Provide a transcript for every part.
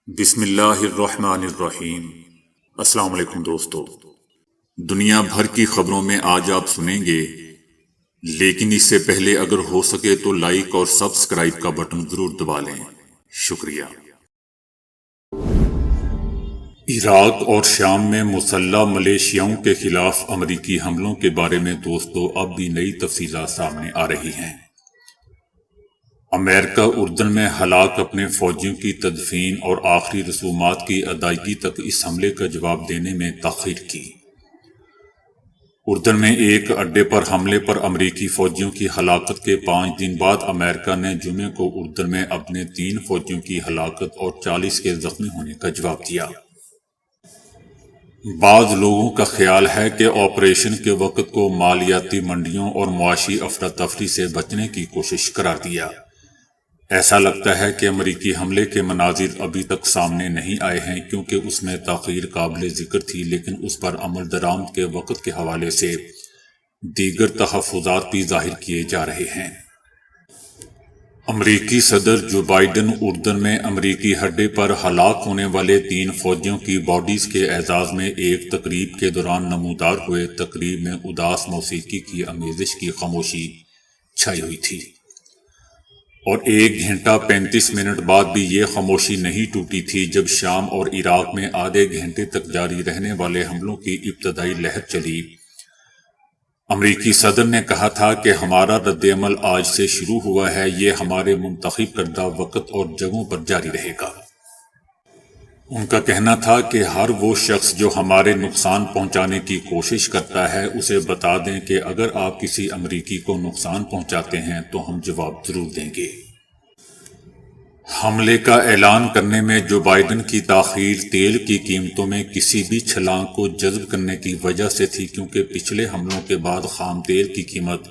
بسم اللہ الرحمن الرحیم۔ السلام علیکم دوستو، دنیا بھر کی خبروں میں آج آپ سنیں گے، لیکن اس سے پہلے اگر ہو سکے تو لائک اور سبسکرائب کا بٹن ضرور دبا لیں۔ شکریہ۔ عراق اور شام میں مسلح ملیشیاؤں کے خلاف امریکی حملوں کے بارے میں دوستو اب بھی نئی تفصیلات سامنے آ رہی ہیں۔ امریکہ اردن میں ہلاک اپنے فوجیوں کی تدفین اور آخری رسومات کی ادائیگی تک اس حملے کا جواب دینے میں تاخیر کی۔ اردن میں ایک اڈے پر حملے پر امریکی فوجیوں کی ہلاکت کے 5 دن بعد امریکہ نے جمعے کو اردن میں اپنے 3 فوجیوں کی ہلاکت اور 40 کے زخمی ہونے کا جواب دیا۔ بعض لوگوں کا خیال ہے کہ آپریشن کے وقت کو مالیاتی منڈیوں اور معاشی افراتفری سے بچنے کی کوشش قرار دیا۔ ایسا لگتا ہے کہ امریکی حملے کے مناظر ابھی تک سامنے نہیں آئے ہیں کیونکہ اس میں تاخیر قابل ذکر تھی، لیکن اس پر عمل درآمد کے وقت کے حوالے سے دیگر تحفظات بھی ظاہر کیے جا رہے ہیں۔ امریکی صدر جو بائیڈن اردن میں امریکی اڈے پر ہلاک ہونے والے 3 فوجیوں کی باڈیز کے اعزاز میں ایک تقریب کے دوران نمودار ہوئے۔ تقریب میں اداس موسیقی کی آمیزش کی خاموشی چھائی ہوئی تھی، اور 1 گھنٹہ 35 منٹ بعد بھی یہ خاموشی نہیں ٹوٹی تھی جب شام اور عراق میں آدھے گھنٹے تک جاری رہنے والے حملوں کی ابتدائی لہر چلی۔ امریکی صدر نے کہا تھا کہ ہمارا رد عمل آج سے شروع ہوا ہے، یہ ہمارے منتخب کردہ وقت اور جگہوں پر جاری رہے گا۔ ان کا کہنا تھا کہ ہر وہ شخص جو ہمارے نقصان پہنچانے کی کوشش کرتا ہے اسے بتا دیں کہ اگر آپ کسی امریکی کو نقصان پہنچاتے ہیں تو ہم جواب ضرور دیں گے۔ حملے کا اعلان کرنے میں جو بائیڈن کی تاخیر تیل کی قیمتوں میں کسی بھی چھلانگ کو جذب کرنے کی وجہ سے تھی، کیونکہ پچھلے حملوں کے بعد خام تیل کی قیمت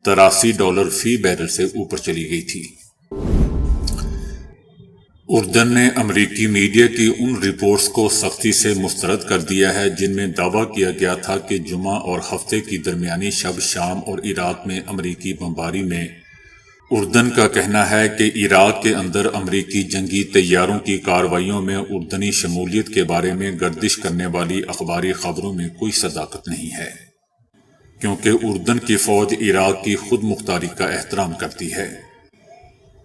$83 فی بیرل سے اوپر چلی گئی تھی۔ اردن نے امریکی میڈیا کی ان رپورٹس کو سختی سے مسترد کر دیا ہے جن میں دعویٰ کیا گیا تھا کہ جمعہ اور ہفتے کی درمیانی شب شام اور عراق میں امریکی بمباری میں اردن کا کہنا ہے کہ عراق کے اندر امریکی جنگی طیاروں کی کارروائیوں میں اردنی شمولیت کے بارے میں گردش کرنے والی اخباری خبروں میں کوئی صداقت نہیں ہے، کیونکہ اردن کی فوج عراق کی خود مختاری کا احترام کرتی ہے،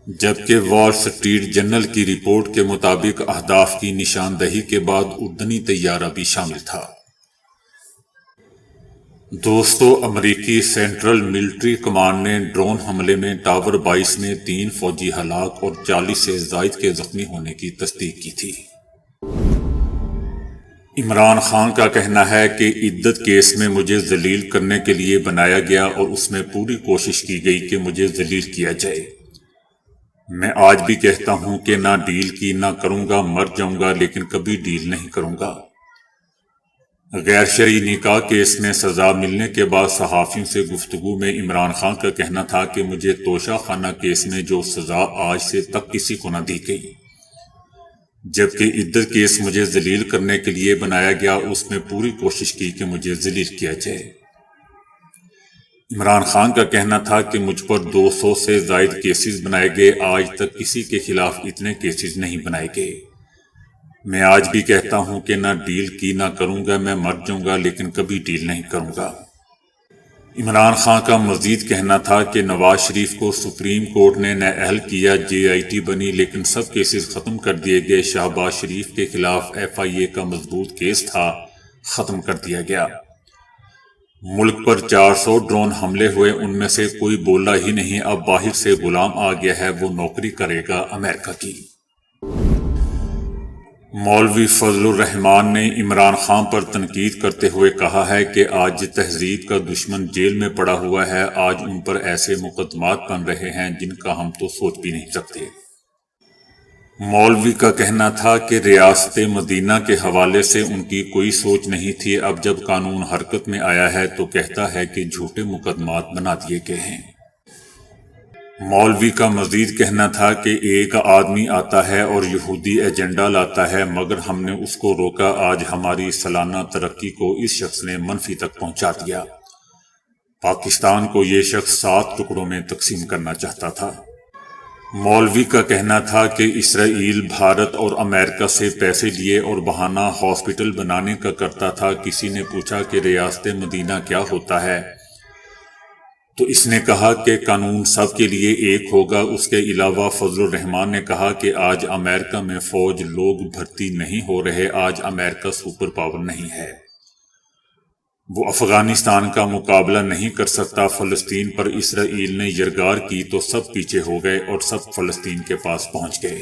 جبکہ وال سٹریٹ جرنل کی رپورٹ کے مطابق اہداف کی نشاندہی کے بعد اردنی طیارہ بھی شامل تھا۔ دوستو، امریکی سینٹرل ملٹری کمانڈ نے ڈرون حملے میں ٹاور 22 میں 3 فوجی ہلاک اور 40 سے زائد کے زخمی ہونے کی تصدیق کی تھی۔ عمران خان کا کہنا ہے کہ عدت کیس میں مجھے ذلیل کرنے کے لیے بنایا گیا اور اس میں پوری کوشش کی گئی کہ مجھے ذلیل کیا جائے۔ میں آج بھی کہتا ہوں کہ نہ ڈیل کی نہ کروں گا، مر جاؤں گا لیکن کبھی ڈیل نہیں کروں گا۔ غیر شرعی نکاح کیس میں سزا ملنے کے بعد صحافیوں سے گفتگو میں عمران خان کا کہنا تھا کہ مجھے توشہ خانہ کیس میں جو سزا آج سے تک کسی کو نہ دی گئی، جبکہ عدت کیس مجھے ذلیل کرنے کے لیے بنایا گیا، اس میں پوری کوشش کی کہ مجھے ذلیل کیا جائے۔ عمران خان کا کہنا تھا کہ مجھ پر 200 سے زائد کیسز بنائے گئے، آج تک کسی کے خلاف اتنے کیسز نہیں بنائے گئے۔ میں آج بھی کہتا ہوں کہ نہ ڈیل کی نہ کروں گا، میں مر جاؤں گا لیکن کبھی ڈیل نہیں کروں گا۔ عمران خان کا مزید کہنا تھا کہ نواز شریف کو سپریم کورٹ نے نااہل کیا، JIT بنی لیکن سب کیسز ختم کر دیے گئے۔ شہباز شریف کے خلاف FIA کا مضبوط کیس تھا، ختم کر دیا گیا۔ ملک پر 400 ڈرون حملے ہوئے، ان میں سے کوئی بولا ہی نہیں، اب باہر سے غلام آ گیا ہے، وہ نوکری کرے گا امریکہ کی۔ مولوی فضل الرحمان نے عمران خان پر تنقید کرتے ہوئے کہا ہے کہ آج تہذیب کا دشمن جیل میں پڑا ہوا ہے، آج ان پر ایسے مقدمات بن رہے ہیں جن کا ہم تو سوچ بھی نہیں سکتے۔ مولوی کا کہنا تھا کہ ریاست مدینہ کے حوالے سے ان کی کوئی سوچ نہیں تھی، اب جب قانون حرکت میں آیا ہے تو کہتا ہے کہ جھوٹے مقدمات بنا دیے گئے ہیں۔ مولوی کا مزید کہنا تھا کہ ایک آدمی آتا ہے اور یہودی ایجنڈا لاتا ہے، مگر ہم نے اس کو روکا، آج ہماری سالانہ ترقی کو اس شخص نے منفی تک پہنچا دیا۔ پاکستان کو یہ شخص 7 ٹکڑوں میں تقسیم کرنا چاہتا تھا۔ مولوی کا کہنا تھا کہ اسرائیل بھارت اور امریکہ سے پیسے لیے اور بہانہ ہاسپٹل بنانے کا کرتا تھا۔ کسی نے پوچھا کہ ریاست مدینہ کیا ہوتا ہے تو اس نے کہا کہ قانون سب کے لیے ایک ہوگا۔ اس کے علاوہ فضل الرحمان نے کہا کہ آج امریکہ میں فوج لوگ بھرتی نہیں ہو رہے، آج امریکہ سپر پاور نہیں ہے، وہ افغانستان کا مقابلہ نہیں کر سکتا۔ فلسطین پر اسرائیل نے یرغمال کی تو سب پیچھے ہو گئے اور سب فلسطین کے پاس پہنچ گئے۔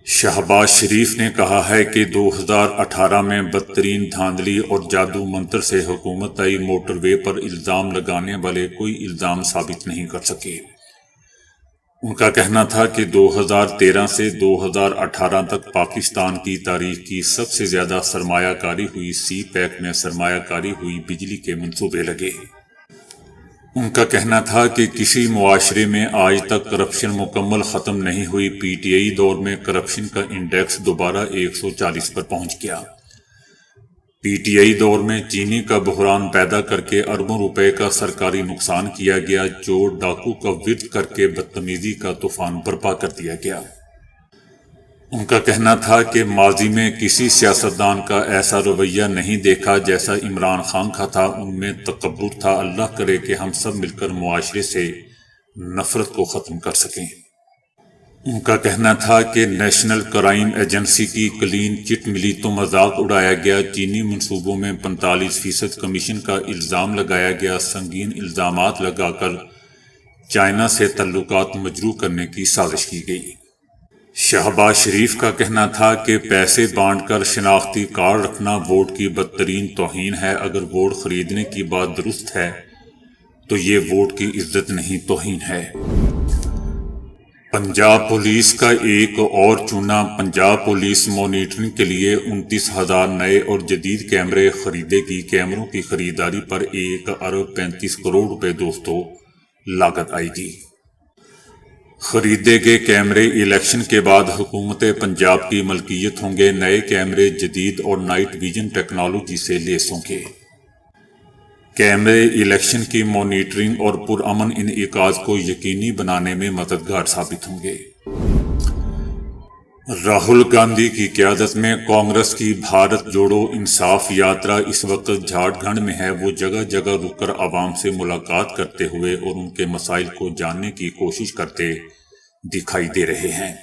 شہباز شریف نے کہا ہے کہ 2018 میں بدترین دھاندلی اور جادو منتر سے حکومتی موٹر وے پر الزام لگانے والے کوئی الزام ثابت نہیں کر سکے۔ ان کا کہنا تھا کہ 2013 سے 2018 تک پاکستان کی تاریخ کی سب سے زیادہ سرمایہ کاری ہوئی، سی پیک میں سرمایہ کاری ہوئی، بجلی کے منصوبے لگے۔ ان کا کہنا تھا کہ کسی معاشرے میں آج تک کرپشن مکمل ختم نہیں ہوئی۔ پی ٹی آئی دور میں کرپشن کا انڈیکس دوبارہ 140 پر پہنچ گیا۔ پی ٹی آئی دور میں چینی کا بحران پیدا کر کے اربوں روپے کا سرکاری نقصان کیا گیا، جو ڈاکو کا ورد کر کے بدتمیزی کا طوفان برپا کر دیا گیا۔ ان کا کہنا تھا کہ ماضی میں کسی سیاستدان کا ایسا رویہ نہیں دیکھا جیسا عمران خان کا تھا، ان میں تکبر تھا۔ اللہ کرے کہ ہم سب مل کر معاشرے سے نفرت کو ختم کر سکیں۔ ان کا کہنا تھا کہ نیشنل کرائم ایجنسی کی کلین چٹ ملی تو مذاق اڑایا گیا، چینی منصوبوں میں 45% کمیشن کا الزام لگایا گیا، سنگین الزامات لگا کر چائنا سے تعلقات مجروح کرنے کی سازش کی گئی۔ شہباز شریف کا کہنا تھا کہ پیسے بانٹ کر شناختی کارڈ رکھنا ووٹ کی بدترین توہین ہے، اگر ووٹ خریدنے کی بات درست ہے تو یہ ووٹ کی عزت نہیں توہین ہے۔ پنجاب پولیس کا ایک اور چونا، پنجاب پولیس مانیٹرنگ کے لیے 29,000 نئے اور جدید کیمرے خریدے گی۔ کیمروں کی خریداری پر 1 ارب 35 کروڑ روپے دوستوں لاگت آئے گی۔ خریدے گئے کیمرے الیکشن کے بعد حکومت پنجاب کی ملکیت ہوں گے۔ نئے کیمرے جدید اور نائٹ ویژن ٹیکنالوجی سے لیس ہوں گے۔ کیمرے الیکشن کی مانیٹرنگ اور پرامن انعقاد کو یقینی بنانے میں مددگار ثابت ہوں گے۔ راہل گاندھی کی قیادت میں کانگریس کی بھارت جوڑو انصاف یاترا اس وقت جھارکھنڈ میں ہے۔ وہ جگہ جگہ رک کر عوام سے ملاقات کرتے ہوئے اور ان کے مسائل کو جاننے کی کوشش کرتے دکھائی دے رہے ہیں۔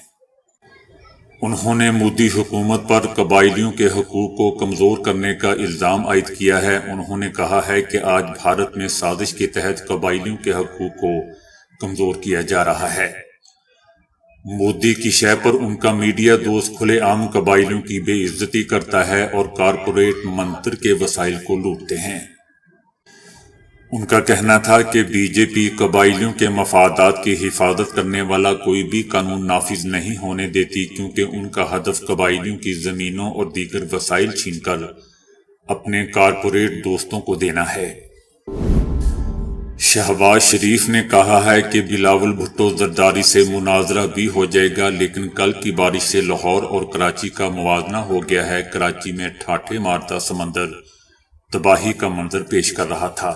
انہوں نے مودی حکومت پر قبائلیوں کے حقوق کو کمزور کرنے کا الزام عائد کیا ہے۔ انہوں نے کہا ہے کہ آج بھارت میں سازش کے تحت قبائلیوں کے حقوق کو کمزور کیا جا رہا ہے۔ مودی کی شے پر ان کا میڈیا دوست کھلے عام قبائلیوں کی بے عزتی کرتا ہے اور کارپوریٹ منتر کے وسائل کو لوٹتے ہیں۔ ان کا کہنا تھا کہ بی جے پی قبائلیوں کے مفادات کی حفاظت کرنے والا کوئی بھی قانون نافذ نہیں ہونے دیتی، کیونکہ ان کا ہدف قبائلیوں کی زمینوں اور دیگر وسائل چھین کر اپنے کارپوریٹ دوستوں کو دینا ہے۔ شہباز شریف نے کہا ہے کہ بلاول بھٹو زرداری سے مناظرہ بھی ہو جائے گا، لیکن کل کی بارش سے لاہور اور کراچی کا موازنہ ہو گیا ہے۔ کراچی میں ٹھاٹھے مارتا سمندر تباہی کا منظر پیش کر رہا تھا،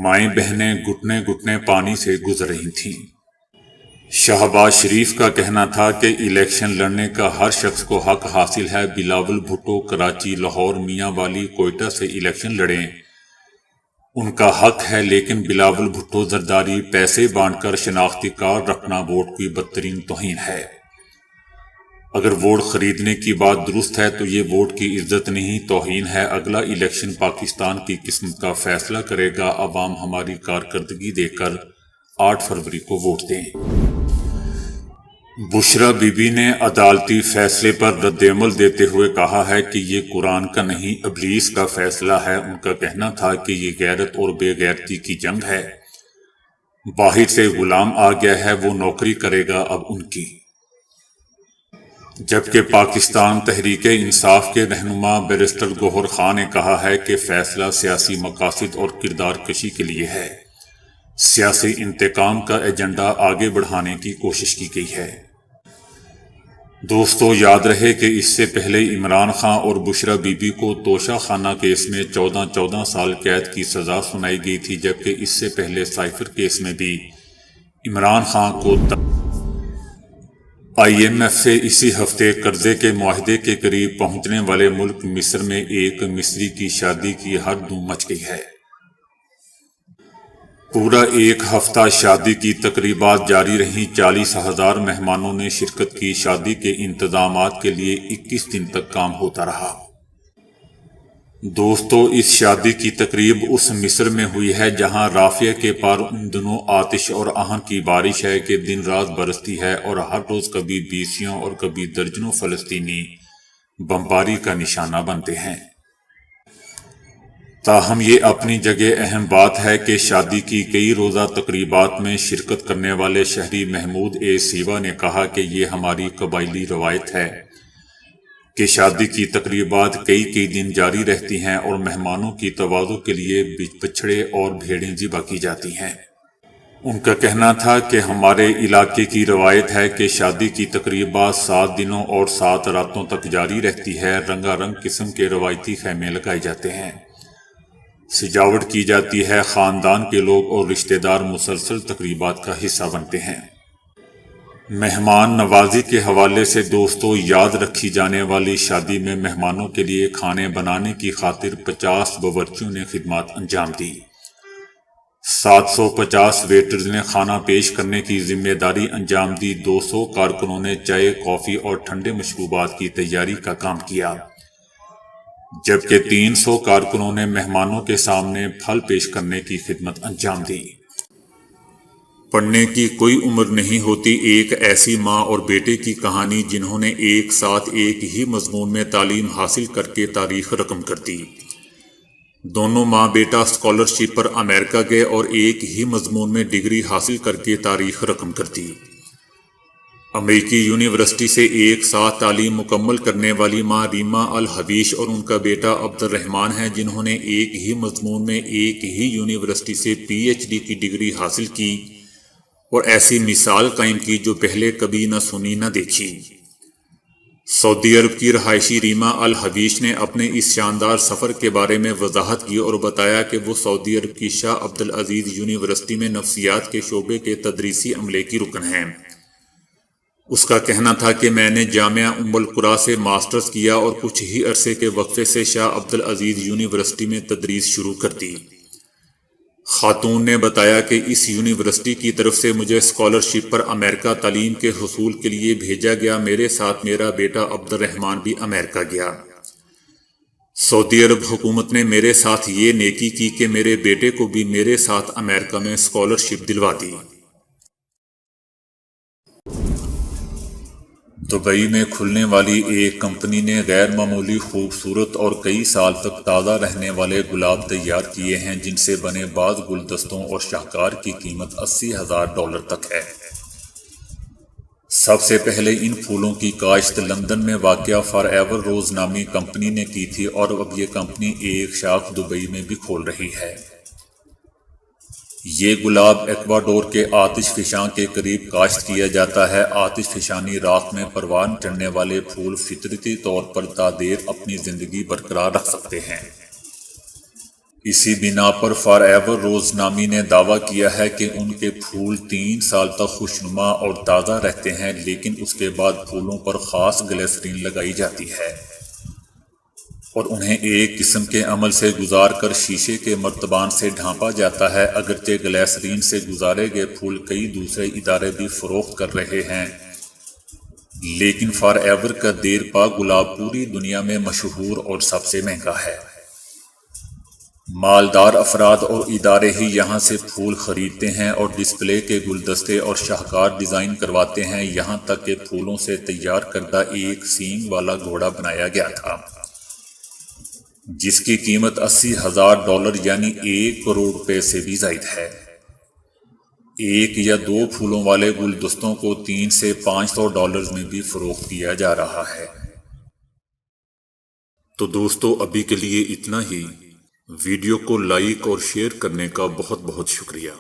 مائیں بہنیں گھٹنے گھٹنے پانی سے گزر رہی تھیں۔ شہباز شریف کا کہنا تھا کہ الیکشن لڑنے کا ہر شخص کو حق حاصل ہے۔ بلاول بھٹو کراچی، لاہور، میاں والی، کوئٹہ سے الیکشن لڑیں، ان کا حق ہے، لیکن بلاول بھٹو زرداری، پیسے بانٹ کر شناختی کارڈ رکھنا ووٹ کی بدترین توہین ہے۔ اگر ووٹ خریدنے کی بات درست ہے تو یہ ووٹ کی عزت نہیں توہین ہے۔ اگلا الیکشن پاکستان کی قسمت کا فیصلہ کرے گا۔ عوام ہماری کارکردگی دیکھ کر 8 فروری کو ووٹ دیں۔ بشرا بی بی نے عدالتی فیصلے پر رد عمل دیتے ہوئے کہا ہے کہ یہ قرآن کا نہیں ابلیس کا فیصلہ ہے۔ ان کا کہنا تھا کہ یہ غیرت اور بے غیرتی کی جنگ ہے، باہر سے غلام آ گیا ہے، وہ نوکری کرے گا اب ان کی۔ جبکہ پاکستان تحریک انصاف کے رہنما بیرسٹر گوہر خان نے کہا ہے کہ فیصلہ سیاسی مقاصد اور کردار کشی کے لیے ہے، سیاسی انتقام کا ایجنڈا آگے بڑھانے کی کوشش کی گئی ہے۔ دوستو یاد رہے کہ اس سے پہلے عمران خان اور بشرا بی بی کو توشہ خانہ کیس میں 14 سال قید کی سزا سنائی گئی تھی، جبکہ اس سے پہلے سائفر کیس میں بھی عمران خان کو IMF سے اسی ہفتے قرضے کے معاہدے کے قریب پہنچنے والے ملک مصر میں ایک مصری کی شادی کی ہر دھوم مچ گئی ہے۔ پورا ایک ہفتہ شادی کی تقریبات جاری رہیں۔ 40,000 مہمانوں نے شرکت کی۔ شادی کے انتظامات کے لیے 21 دن تک کام ہوتا رہا۔ دوستو، اس شادی کی تقریب اس مصر میں ہوئی ہے جہاں رافیہ کے پار ان دنوں آتش اور آہن کی بارش ہے کہ دن رات برستی ہے اور ہر روز کبھی 20 اور کبھی درجنوں فلسطینی بمباری کا نشانہ بنتے ہیں۔ تاہم یہ اپنی جگہ اہم بات ہے کہ شادی کی کئی روزہ تقریبات میں شرکت کرنے والے شہری محمود سیوا نے کہا کہ یہ ہماری قبائلی روایت ہے کہ شادی کی تقریبات کئی دن جاری رہتی ہیں اور مہمانوں کی تواضع کے لیے بچھڑے اور بھیڑیں ذبح کی جاتی ہیں۔ ان کا کہنا تھا کہ ہمارے علاقے کی روایت ہے کہ شادی کی تقریبات 7 دنوں اور 7 راتوں تک جاری رہتی ہے۔ رنگا رنگ قسم کے روایتی خیمے لگائے جاتے ہیں، سجاوٹ کی جاتی ہے، خاندان کے لوگ اور رشتہ دار مسلسل تقریبات کا حصہ بنتے ہیں۔ مہمان نوازی کے حوالے سے دوستو، یاد رکھی جانے والی شادی میں مہمانوں کے لیے کھانے بنانے کی خاطر 50 باورچیوں نے خدمات انجام دی۔ 750 ویٹرز نے کھانا پیش کرنے کی ذمہ داری انجام دی۔ 200 کارکنوں نے چائے، کافی اور ٹھنڈے مشروبات کی تیاری کا کام کیا، جبکہ 300 کارکنوں نے مہمانوں کے سامنے پھل پیش کرنے کی خدمت انجام دی۔ پڑھنے کی کوئی عمر نہیں ہوتی، ایک ایسی ماں اور بیٹے کی کہانی جنہوں نے ایک ساتھ ایک ہی مضمون میں تعلیم حاصل کر کے تاریخ رقم کر دی۔ دونوں ماں بیٹا اسکالرشپ پر امریکہ گئے اور ایک ہی مضمون میں ڈگری حاصل کر کے تاریخ رقم کر دی۔ امریکی یونیورسٹی سے ایک ساتھ تعلیم مکمل کرنے والی ماں ریما الحویش اور ان کا بیٹا عبد الرحمان ہیں، جنہوں نے ایک ہی مضمون میں ایک ہی یونیورسٹی سے PhD کی ڈگری حاصل کی اور ایسی مثال قائم کی جو پہلے کبھی نہ سنی نہ دیکھی۔ سعودی عرب کی رہائشی ریما الحویش نے اپنے اس شاندار سفر کے بارے میں وضاحت کی اور بتایا کہ وہ سعودی عرب کی شاہ عبدالعزیز یونیورسٹی میں نفسیات کے شعبے کے تدریسی عملے کی رکن ہیں۔ اس کا کہنا تھا کہ میں نے جامعہ ام القری سے ماسٹرز کیا اور کچھ ہی عرصے کے وقفے سے شاہ عبدالعزیز یونیورسٹی میں تدریس شروع کر دی۔ خاتون نے بتایا کہ اس یونیورسٹی کی طرف سے مجھے اسکالرشپ پر امریکہ تعلیم کے حصول کے لیے بھیجا گیا۔ میرے ساتھ میرا بیٹا عبد الرحمان بھی امریکہ گیا۔ سعودی عرب حکومت نے میرے ساتھ یہ نیکی کی کہ میرے بیٹے کو بھی میرے ساتھ امریکہ میں اسکالرشپ دلوا دی۔ دبئی میں کھلنے والی ایک کمپنی نے غیر معمولی خوبصورت اور کئی سال تک تازہ رہنے والے گلاب تیار کیے ہیں، جن سے بنے بعض گلدستوں اور شاہکار کی قیمت $80,000 تک ہے۔ سب سے پہلے ان پھولوں کی کاشت لندن میں واقع فار ایور روز نامی کمپنی نے کی تھی اور اب یہ کمپنی ایک شاخ دبئی میں بھی کھول رہی ہے۔ یہ گلاب ایکواڈور کے آتش فشاں کے قریب کاشت کیا جاتا ہے۔ آتش فشانی راکھ میں پروان چڑھنے والے پھول فطرتی طور پر تادیر اپنی زندگی برقرار رکھ سکتے ہیں۔ اسی بنا پر فار ایور روز نامی نے دعویٰ کیا ہے کہ ان کے پھول 3 سال تک خوشنما اور تازہ رہتے ہیں، لیکن اس کے بعد پھولوں پر خاص گلیسرین لگائی جاتی ہے اور انہیں ایک قسم کے عمل سے گزار کر شیشے کے مرتبان سے ڈھانپا جاتا ہے۔ اگرچہ گلیسرین سے گزارے گئے پھول کئی دوسرے ادارے بھی فروخت کر رہے ہیں، لیکن فار ایور کا دیر پا گلاب پوری دنیا میں مشہور اور سب سے مہنگا ہے۔ مالدار افراد اور ادارے ہی یہاں سے پھول خریدتے ہیں اور ڈسپلے کے گلدستے اور شاہکار ڈیزائن کرواتے ہیں، یہاں تک کہ پھولوں سے تیار کردہ ایک سینگ والا گھوڑا بنایا گیا تھا جس کی قیمت $80,000 یعنی 1 کروڑ روپے سے بھی زائد ہے۔ 1 یا 2 پھولوں والے گلدستوں کو $300 سے $500 میں بھی فروخت کیا جا رہا ہے۔ تو دوستو، ابھی کے لیے اتنا ہی۔ ویڈیو کو لائک اور شیئر کرنے کا بہت بہت شکریہ۔